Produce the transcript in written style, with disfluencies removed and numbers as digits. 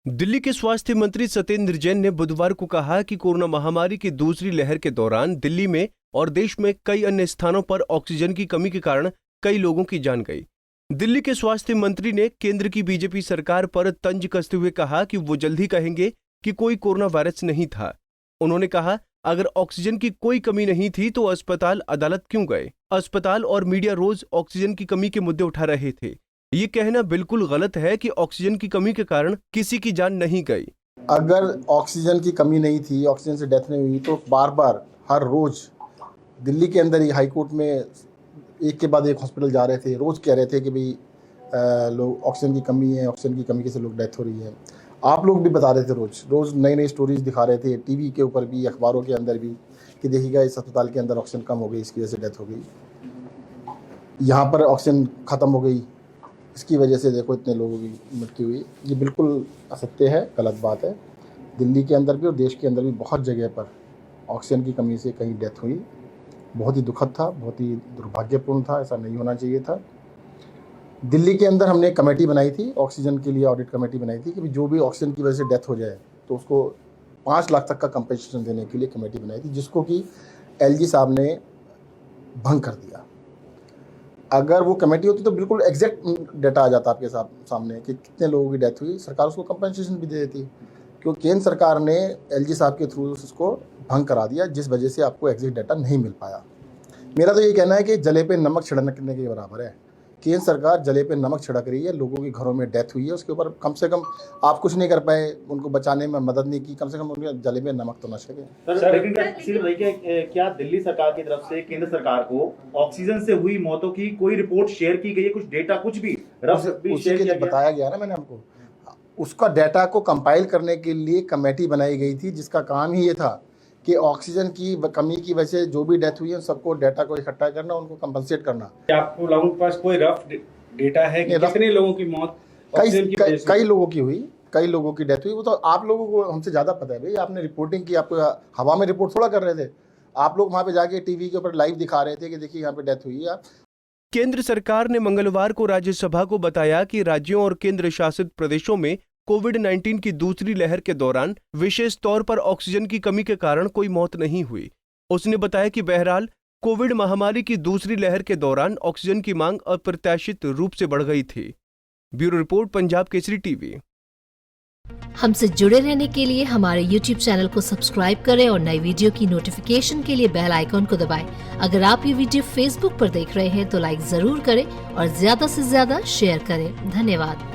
दिल्ली के स्वास्थ्य मंत्री सत्येंद्र जैन ने बुधवार को कहा कि कोरोना महामारी की दूसरी लहर के दौरान दिल्ली में और देश में कई अन्य स्थानों पर ऑक्सीजन की कमी के कारण कई लोगों की जान गई। दिल्ली के स्वास्थ्य मंत्री ने केंद्र की बीजेपी सरकार पर तंज कसते हुए कहा कि वो जल्द ही कहेंगे कि कोई कोरोना वायरस नहीं था। उन्होंने कहा, अगर ऑक्सीजन की कोई कमी नहीं थी तो अस्पताल अदालत क्यों गए? अस्पताल और मीडिया रोज ऑक्सीजन की कमी के मुद्दे उठा रहे थे। ये कहना बिल्कुल गलत है कि ऑक्सीजन की कमी के कारण किसी की जान नहीं गई। अगर ऑक्सीजन की कमी नहीं थी, ऑक्सीजन से डेथ नहीं हुई, तो बार बार हर रोज दिल्ली के अंदर ही हाई कोर्ट में एक के बाद एक हॉस्पिटल जा रहे थे, रोज कह रहे थे कि भाई लोग ऑक्सीजन की कमी है, ऑक्सीजन की कमी से लोग डेथ हो रही है। आप लोग भी बता रहे थे, रोज नई नई स्टोरीज दिखा रहे थे, टीवी के ऊपर भी, अखबारों के अंदर भी, कि देखिएगा इस अस्पताल के अंदर ऑक्सीजन कम हो गई, इसकी वजह से डेथ हो गई, यहाँ पर ऑक्सीजन ख़त्म हो गई, इसकी वजह से देखो इतने लोगों की मृत्यु हुई। ये बिल्कुल असत्य है, गलत बात है। दिल्ली के अंदर भी और देश के अंदर भी बहुत जगह पर ऑक्सीजन की कमी से कहीं डेथ हुई। बहुत ही दुखद था, बहुत ही दुर्भाग्यपूर्ण था, ऐसा नहीं होना चाहिए था। दिल्ली के अंदर हमने कमेटी बनाई थी, ऑक्सीजन के लिए ऑडिट कमेटी बनाई थी कि जो भी ऑक्सीजन की वजह से डेथ हो जाए तो उसको 5 लाख तक का कंपनसेशन देने के लिए कमेटी बनाई थी, जिसको कि एलजी साहब ने भंग कर दिया। अगर वो कमेटी होती तो बिल्कुल एग्जैक्ट डाटा आ जाता आपके सामने कि कितने लोगों की डेथ हुई, सरकार उसको कंपनसेशन भी दे देती। क्योंकि केंद्र सरकार ने एलजी साहब के थ्रू उसको भंग करा दिया, जिस वजह से आपको एग्जैक्ट डाटा नहीं मिल पाया। मेरा तो ये कहना है कि जले पे नमक छिड़कने के बराबर है। केंद्र सरकार जले पे नमक छिड़क रही है, लोगों के घरों में डेथ हुई है, उसके ऊपर कम से कम आप कुछ नहीं कर पाए, उनको बचाने में मदद नहीं की, कम से कम उनके जले पे नमक तो न छिड़के। सर, लेकिन क्या दिल्ली सरकार की तरफ से केंद्र सरकार को ऑक्सीजन से हुई मौतों की कोई रिपोर्ट शेयर की गई है, कुछ डेटा, कुछ भी उसी के लिए बताया गया ना मैंने आपको। उसका डाटा को कंपाइल करने के लिए कमेटी बनाई गई थी, जिसका काम ही ये था कि ऑक्सीजन की कमी की वजह से जो भी डेथ हुई है सबको डाटा को इकट्ठा करना, उनको कंपनसेट करना। आपको लोगों के पास कोई रफ डेटा है कि कितने लोगों की मौत कई लोगों की हुई, कई लोगों की डेथ हुई? वो तो आप लोगों को हमसे ज़्यादा पता है भाई, आपने रिपोर्टिंग की, आपको हवा में रिपोर्ट थोड़ा कर रहे थे। आप लोग वहाँ पे जाके टीवी के ऊपर लाइव दिखा रहे थे कि देखिए यहाँ पे डेथ हुई है। केंद्र सरकार ने मंगलवार को राज्यसभा को बताया कि राज्यों और केंद्र शासित प्रदेशों में कोविड-19 की दूसरी लहर के दौरान विशेष तौर पर ऑक्सीजन की कमी के कारण कोई मौत नहीं हुई। उसने बताया कि बहरहाल कोविड महामारी की दूसरी लहर के दौरान ऑक्सीजन की मांग अप्रत्याशित रूप से बढ़ गई थी। Bureau report, Punjab Kesari TV. हमसे जुड़े रहने के लिए हमारे YouTube चैनल को सब्सक्राइब करें और नई वीडियो की नोटिफिकेशन के लिए बेल आइकॉन को दबाएं। अगर आप ये वीडियो Facebook पर देख रहे हैं तो लाइक जरूर करें और ज्यादा से ज्यादा शेयर करें। धन्यवाद।